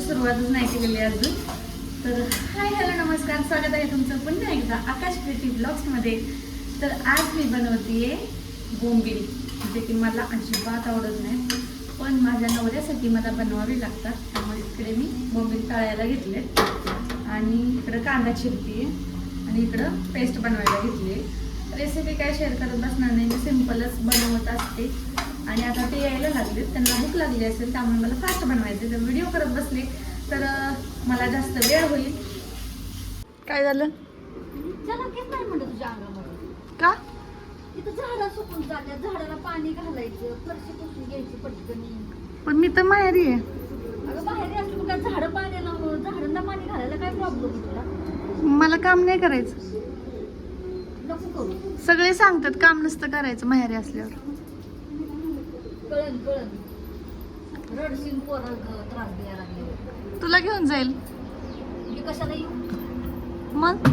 सुरुवातच नाही केलेली अजून. तर हाय हॅलो नमस्कार, स्वागत आहे तुमचं पुन्हा एकदा आकाश क्रिएटिव्ह ब्लॉग्समध्ये. तर आज मी बनवतेय बोंबील, जे की मला अजिबात आवडत नाही, पण माझ्या नवऱ्यासाठी मला बनवावे लागतात. त्यामुळे इकडे मी बोंबील तळायला घेतलेत आणि इकडं कांदा चिरते आणि इकडं पेस्ट बनवायला घेतली. रेसिपी काय शेअर करत बसणार नाही, मी सिम्पलच बनवत असते. आणि आता ते यायला लागलेत, त्यांना भूक लागली असेल, त्यामुळे मला फास्ट बनवायचे. तर व्हिडिओ करत बसले तर मला जास्त वेळ होईल. काय झालं? नाही म्हणत तुझ्या अंगामध्ये का? इथं झाडं सुकून जातात, झाडाला पाणी घालायचं, फरशी पुसून घ्यायची पटकन. पण मी तर माहेरी आहे. अगं बाहेर असतो काय, झाडं पाण्याला झाडांना पाणी घालायला काय प्रॉब्लेम तुला? मला काम नाही करायचं. नको करू. सगळे सांगतात काम नसतं करायचं माहेरी असल्यावर. कळन रडशील, पोरं त्रास द्यायला लागले. तुला घेऊन जाईल मी कशाला येऊ मग?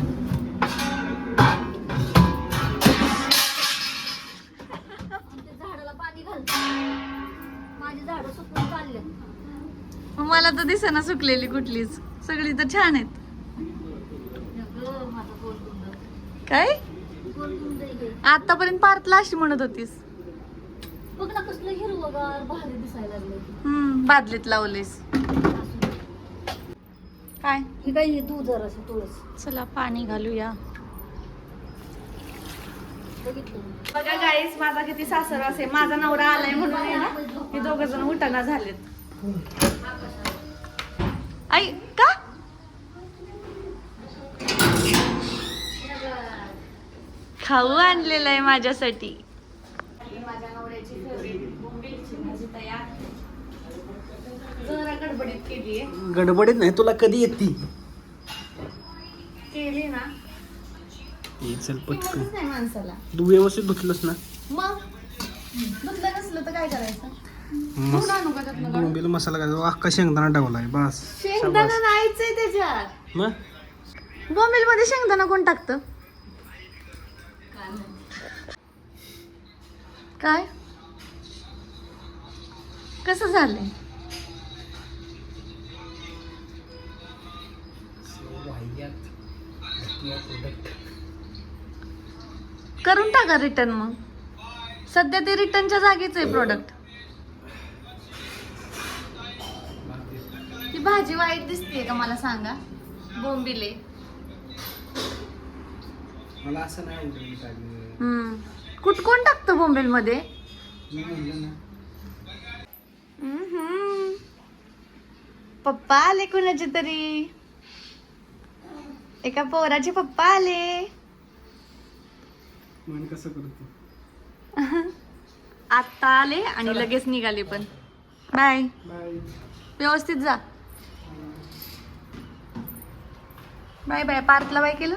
झाडाला पाणी घालते, माझी झाडं सुकून चालले. मला तर दिसेना सुकलेली कुठलीच, सगळी तर छान आहेत. माझं गोलकुंड काय गोलकुंड आहे. आतापर्यंत पार्थला अशी म्हणत होतीस. बघ ना कसलं हिरवगार भारी दिसायला लागले. बादलीत लावलेस काय? हे काय दूध जरासं तुळस. चला पाणी घालूया. बघितलं बघा गाईस, माझा किती सासर असे, माझा नवरा आलाय म्हणून आहे ना, हे दोघ जण उठाना झालेत. आई का? खाऊ आणलेलं आहे माझ्यासाठी. माझ्या नवऱ्याची फेवरेट बोंबीलची भाजी तयार. जरा गडबडीत केलीये. गडबडीत नाही, तुला कधी येते केली ना चल पटकन. किंमतच नाही माणसाला. तू व्यवस्थित धुतलंस ना? मग दुखलं नसलं तर काय करायचं? धुवून आणू का त्यातनं काढून? बोंबील मसाला घालायचा, अख्खा शेंगदाणा टाकलाय बस. शेंगदाणा नाहीच आहे त्याच्यात. मग बोंबील मध्ये शेंगदाणा कोण टाकतं? काय कसं झालंय? करून टाका रिटर्न. मग सध्या ते रिटर्नच्या जागेच आहे प्रोडक्ट. ही भाजी वाईट दिसते का मला सांगा? बोंबिले मला असं नाही आवडत. कोण टाकतं बोंबील मध्ये? मी म्हणलं ना, पप्पा आले कुणाचे तरी. एका पोराचे पप्पा आले. मन कसं करतो. आता आले आणि लगेच निघाले. पण बाय, बाय व्यवस्थित जा. Bye bye. पार्थला बाय केलं.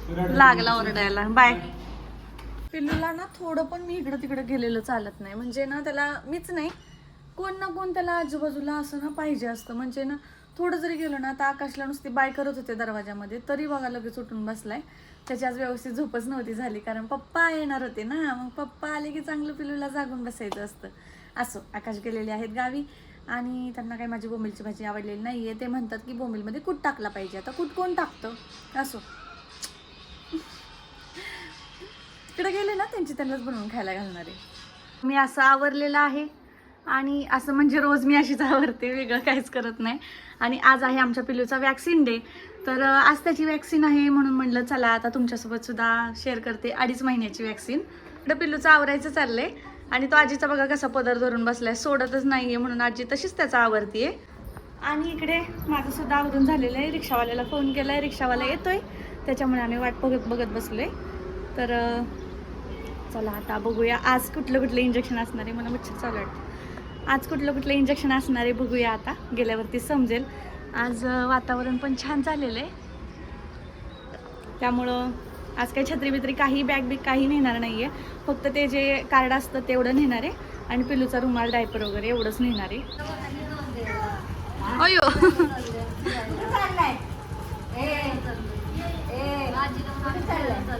लागला ओरडायला. बाय. पिल्लूला ना थोडं पण मी इकडं तिकडं गेलेलं चालत नाही. म्हणजे ना त्याला मीच नाही, कोण ना कोण त्याला आजूबाजूला असं ना पाहिजे असतं. म्हणजे ना थोडं जरी गेलो ना, आता आकाशला नुसती बाय करत होते दरवाजामध्ये, तरी बघा लगेच उठून बसलाय. त्याची आज व्यवस्थित झोपच नव्हती झाली, कारण पप्पा येणार होते ना. मग पप्पा आले की चांगलं पिल्लूला जागून बसायचं असतं. असो, आकाश गेलेले आहेत गावी आणि त्यांना काही माझी बोंबीलची भाजी आवडलेली नाहीये. ते म्हणतात की बोंबीलमध्ये कूट टाकला पाहिजे. आता कूट कोण टाकतं? असो, तिकडे गेले ना त्यांनाच बनवून खायला घालणार आहे. मी असं आवरलेलं आहे आणि असं म्हणजे रोज मी अशीच आवरते, वेगळं काहीच करत नाही. आणि आज आहे आमच्या पिल्लूचा वॅक्सिन डे. तर आज त्याची वॅक्सिन आहे म्हणून म्हटलं चला आता तुमच्यासोबत सुद्धा शेअर करते. 2.5 महिन्याची वॅक्सिन. इकडं पिल्लूचं आवरायचं चाललंय आणि तो आजीचा बघा कसा पदर धरून बसलाय, सोडतच नाहीये म्हणून आजी तशीच त्याचा आवरतीये. आणि इकडे माझं सुद्धा आवरून झालेलं आहे. रिक्षावाल्याला फोन केलाय, रिक्षावाला येतोय, त्याच्यामुळे आम्ही वाट बघत बसलोय. तर चला आता बघूया आज कुठलं इंजेक्शन असणार आहे. मला मच्छर चालू वाटतं. आज कुठलं इंजेक्शन असणार आहे बघूया, आता गेल्यावरती समजेल. आज वातावरण पण छान झालेलं आहे, त्यामुळं आज काही छत्री बित्री काही बॅग काही नेणार नाही आहे. फक्त ते जे कार्ड असतं तेवढं नेणार आहे आणि पिल्लूचा रुमाल डायपर वगैरे एवढंच नेणार आहे. अयो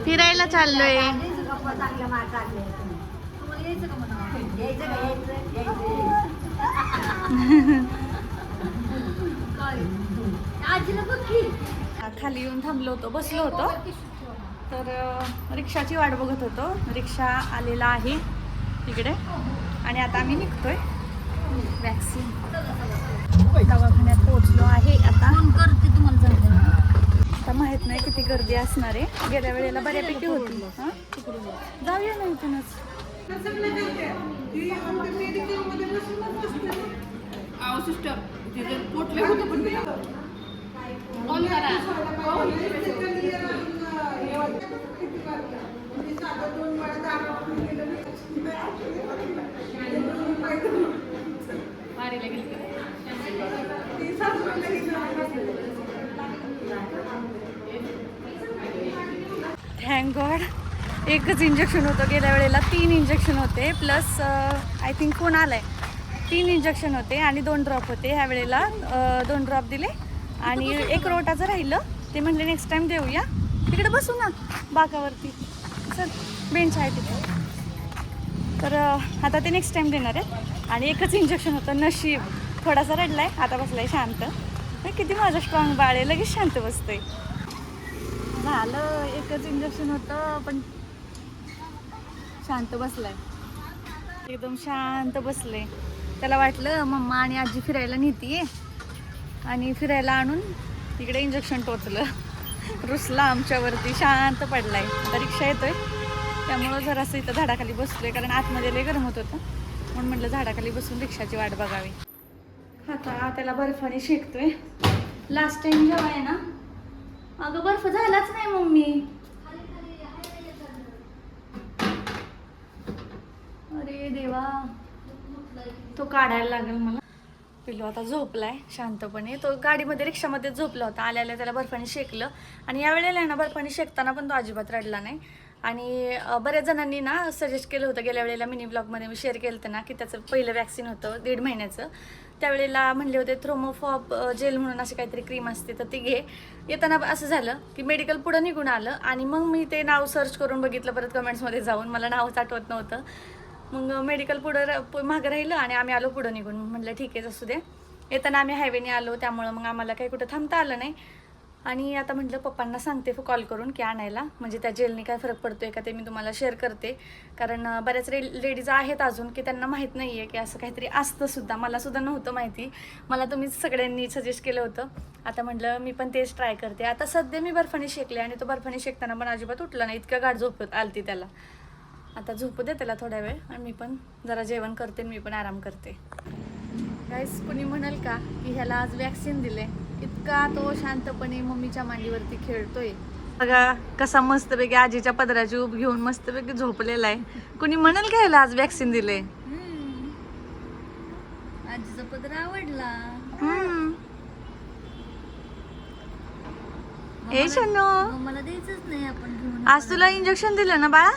फिरायला चाललोय. आजीला बघ की. खाली येऊन थांबलो होतो, बसलो होतो, तर रिक्षाची वाट बघत होतो. रिक्षा आलेला आहे तिकडे आणि आता आम्ही निघतोय. वॅक्सिन दवाखान्यात पोहोचलो आहे. आता फोन करते तुम्हाला सांगते. आता माहित नाही किती गर्दी असणार आहे. गेल्या वेळेला बऱ्यापैकी होती. हां जाऊया ना इथूनच. थँक गॉड एकच इंजेक्शन होतं. गेल्या वेळेला 3 इंजेक्शन होते प्लस आय थिंक फोन आलाय. 3 इंजेक्शन होते आणि 2 ड्रॉप होते. ह्या वेळेला 2 ड्रॉप दिले आणि 1 रोटाचं राहिलं. ते म्हणले नेक्स्ट टाइम देऊया. तिकडे बसू ना बाकावरती, चल बेंच आहे तिथे. तर आता ते नेक्स्ट टाइम देणार आहेत. आणि एकच इंजेक्शन होतं. नशीब थोडासा रडलाय, आता बसलाय शांत. किती माझं स्ट्रॉंग बाळ आहे, लगेच शांत बसतंय. झालं एकच इंजेक्शन होतं पण शांत बसलाय, एकदम शांत बसले. त्याला वाटलं मम्मा आणि आजी फिरायला नेतीये आणि फिरायला आणून इकडे इंजेक्शन टोचलं. रुसला आमच्यावरती, शांत पडलाय. आता रिक्षा येतोय त्यामुळं जरासं इथं झाडाखाली बसलोय, कारण आतमध्ये लय गरम होत होतं म्हणून म्हटलं झाडाखाली बसून रिक्षाची वाट बघावी. आता त्याला बर्फाने शेकतोय. लास्ट टाइम जेव्हा आहे ना, अगं बर्फ झालाच नाही मम्मी. अरे देवा, तो काढायला लागेल मला. पिल्लू आता झोपलाय शांतपणे. तो गाडीमध्ये रिक्षामध्ये झोपला होता. आल्या त्याला बर्फाने शेकलं आणि यावेळेला आहे ना बर्फाने शेकताना पण तो अजिबात रडला नाही. आणि बऱ्याच जणांनी ना सजेस्ट केलं होतं, गेल्या वेळेला मिनी ब्लॉगमध्ये मी शेअर केलं होतं ना, की त्याचं पहिलं वॅक्सिन होतं 1.5 महिन्याचं. त्यावेळेला म्हणले होते थ्रोमोफॉब जेल म्हणून अशी काहीतरी क्रीम असते, तर ती घे. येताना असं झालं की मेडिकल पुढं निघून आलं आणि मग मी ते नाव सर्च करून बघितलं परत कमेंट्समध्ये जाऊन. मला नावच आठवत नव्हतं. मग मेडिकल पुढं मागं राहिलं आणि आम्ही आलो पुढं निघून. म्हटलं ठीक आहे असू दे. येताना आम्ही हायवेने आलो त्यामुळं मग आम्हाला काही कुठं थांबता आलं नाही. आणि आता म्हटलं पप्पांना सांगते कॉल करून की आणायला, म्हणजे त्या जेलनी काय फरक पडतोय का ते मी तुम्हाला शेअर करते. कारण बऱ्याच लेडीज आहेत अजून की त्यांना माहीत नाही आहे की असं काहीतरी असतं सुद्धा. मला सुद्धा नव्हतं माहिती. मला तुम्हीच सगळ्यांनी सजेस्ट केलं होतं. आता म्हटलं मी पण तेच ट्राय करते. आता सध्या मी बर्फाने शेकले आणि तो बर्फाने शेकताना पण अजिबात उठला नाही. इतकं गाठ झोपत आलती त्याला. आता झोपू दे त्याला थोड्या वेळ आणि मी पण जरा जेवण करते, मी पण आराम करते. गाईस, कुणी म्हणाल का की ह्याला आज वॅक्सिन दिले. इतका तो शांतपणे मम्मीच्या मांडीवरती खेळतोय बघा, कसा मस्तपैकी आजीच्या पदराची उब घेऊन मस्तपैकी झोपलेला आहे. कुणी म्हणाल का ह्याला आज वॅक्सिन दिले. आजीचा पदर आवडला. ए शनो, मला द्यायचंच नाही आपण घेऊन. आज तुला इंजेक्शन दिलं ना बाळा.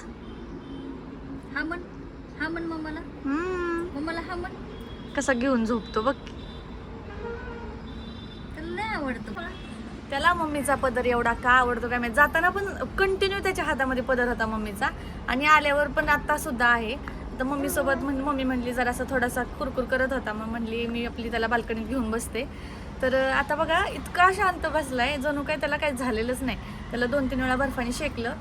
हा म्हण मम्माला. मम्माला हा म्हण. कसा घेऊन झोपतो बघ. त्याला नाही आवडतं. त्याला मम्मीचा पदर एवढा का आवडतो काय माहिती. जाताना पण कंटिन्यू त्याच्या हातामध्ये पदर होता मम्मीचा आणि आल्यावर पण आता सुद्धा आहे. तर मम्मीसोबत मम्मी म्हणली जरासा थोडासा कुरकुर करत होता, मग म्हणली मी आपली त्याला बाल्कनीत घेऊन बसते. तर आता बघा इतका शांत बसलाय जणू काय त्याला काही झालेलंच नाही. त्याला 2-3 वेळा बर्फाने शेकलं.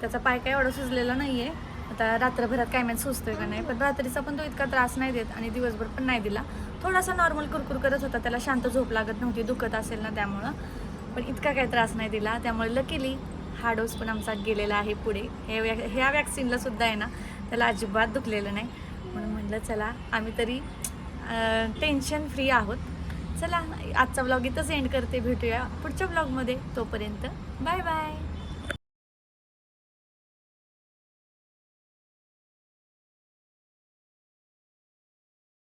त्याचा पाय काय एवढा सुजलेला नाहीये. आता रात्रभरात काय माहीत सुचतोय का नाही, पण रात्रीचा पण तो इतका त्रास नाही देत आणि दिवसभर पण नाही दिला. थोडासा नॉर्मल कुरकुर करत होता. त्याला शांत झोप लागत नव्हती, दुखत असेल ना त्यामुळं, पण इतका काही त्रास नाही दिला. त्यामुळे लकीली हा डोस पण आमचा गेलेला आहे पुढे. ह्या वॅक्सिनला सुद्धा आहे ना त्याला अजिबात दुखलेलं नाही. म्हणून म्हटलं चला आम्ही तरी टेन्शन फ्री आहोत. चला आजचा ब्लॉग इथंच एंड करते. भेटूया पुढच्या ब्लॉगमध्ये. तोपर्यंत बाय बाय.